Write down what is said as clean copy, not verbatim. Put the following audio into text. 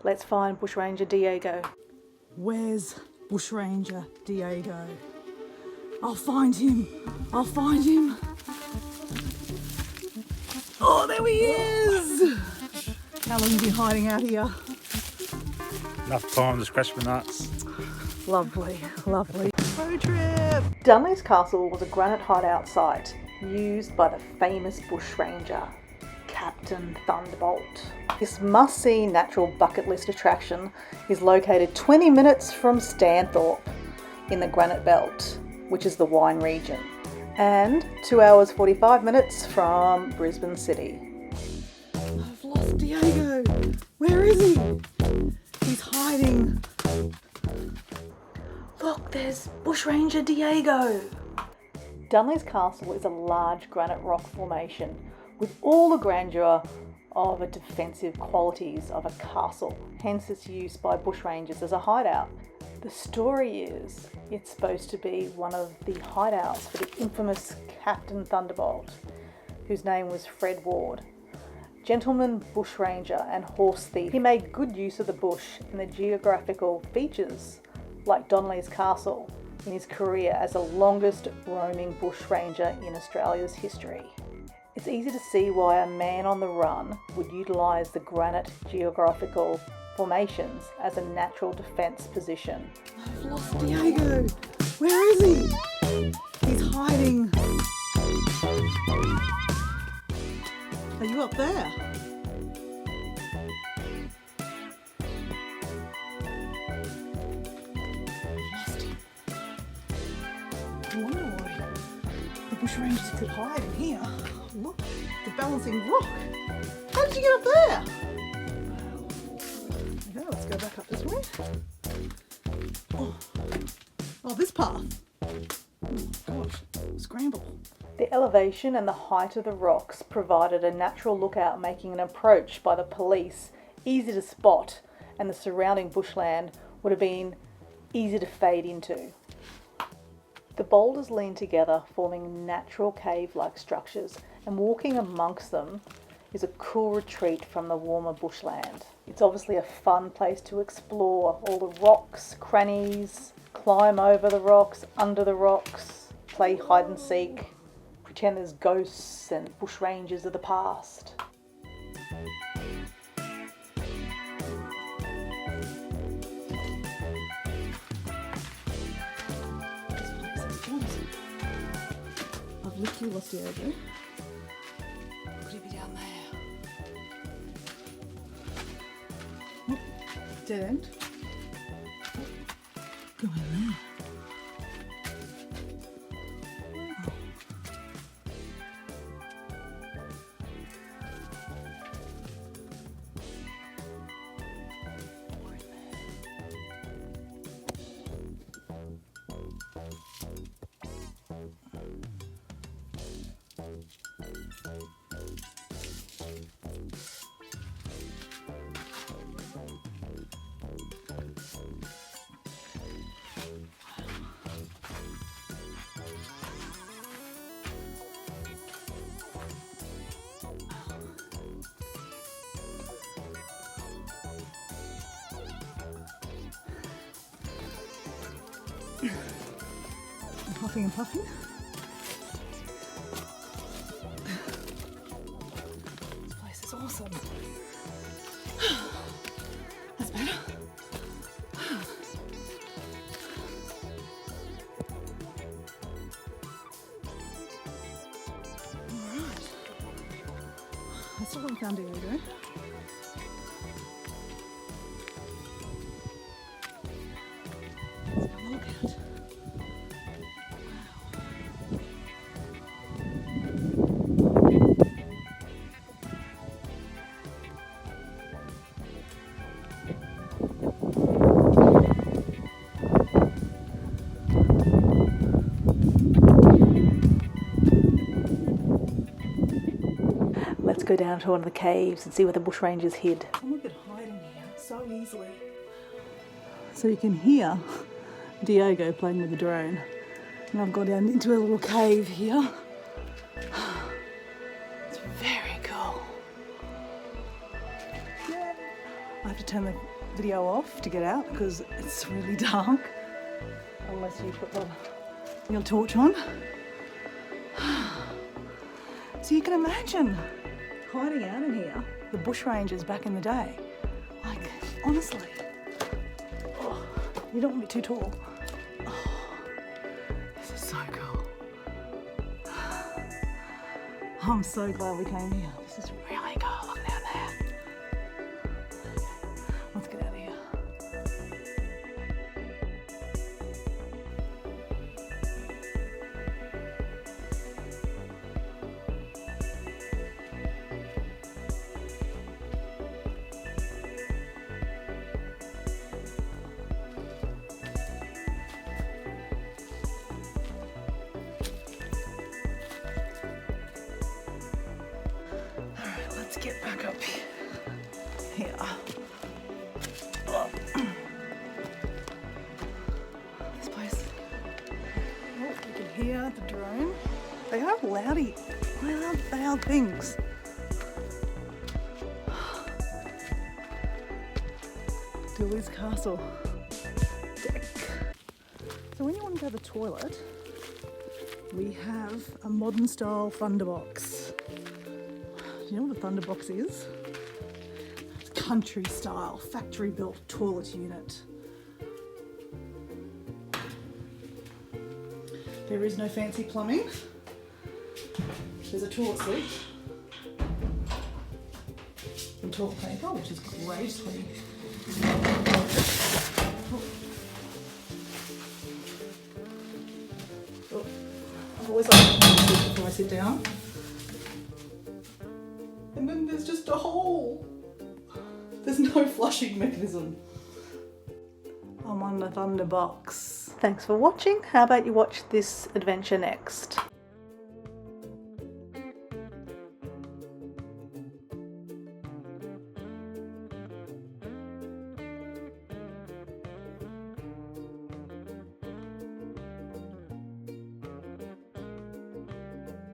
Let's find Bushranger Diego. Where's Bushranger Diego? I'll find him. I'll find him. Oh, there he is. How long have you been hiding out here? Enough time to scratch my nuts. Lovely, lovely. Road trip. Donnellys Castle was a granite hideout site used by the famous bushranger, Captain Thunderbolt. This must-see natural bucket list attraction is located 20 minutes from Stanthorpe in the Granite Belt, which is the wine region, and 2 hours 45 minutes from Brisbane City. I've lost Diego. Where is he? He's hiding. Look, there's Bushranger Diego. Donnellys Castle is a large granite rock formation with all the grandeur of the defensive qualities of a castle, hence its use by bushrangers as a hideout. The story is it's supposed to be one of the hideouts for the infamous Captain Thunderbolt, whose name was Fred Ward. Gentleman bushranger and horse thief, he made good use of the bush and the geographical features like Donnellys Castle in his career as the longest roaming bushranger in Australia's history. It's easy to see why a man on the run would utilise the granite geographical formations as a natural defence position. I've lost Diego. Where is he? He's hiding. Are you up there? Lost him. I wonder why the bushrangers could hide in here. Look, the balancing rock. How did you get up there? Okay, let's go back up this way. Oh, this path. Oh, gosh, scramble. The elevation and the height of the rocks provided a natural lookout, making an approach by the police easy to spot, and the surrounding bushland would have been easy to fade into. The boulders lean together, forming natural cave-like structures, and walking amongst them is a cool retreat from the warmer bushland. It's obviously a fun place to explore all the rocks, crannies, climb over the rocks, under the rocks, play hide and seek, pretend there's ghosts and bushrangers of the past. I've literally lost Diego. Could he be down there? Oh, dead end. Go in there. Huffing and puffing. This place is awesome. That's better. Alright. I still haven't found Diego. Let's have a look at it. Let's go down to one of the caves and see where the bushrangers hid. Someone could hide in here so easily. So you can hear Diego playing with the drone. And I've gone down into a little cave here. It's very cool. Yay. I have to turn the video off to get out because it's really dark. Unless you put your torch on. So you can imagine hiding out in here, the bushrangers back in the day. Like, honestly. Oh, you don't want to be too tall. Oh, this is so cool. I'm so glad we came here. This is really cool. Look down there. Okay, let's get out of here. Let's get back up here. Oh. This place. Oh, you can hear the drone. They are loud things. Donnellys Castle deck. So when you want to go to the toilet, we have a modern style Thunderbox. Do you know what a Thunderbox is? It's country style, factory built toilet unit. There is no fancy plumbing. There's a toilet seat and toilet paper, which is greatly. I always like to sit before I sit down. And then there's just a hole. There's no flushing mechanism. I'm on the Thunderbox. Thanks for watching. How about you watch this adventure next?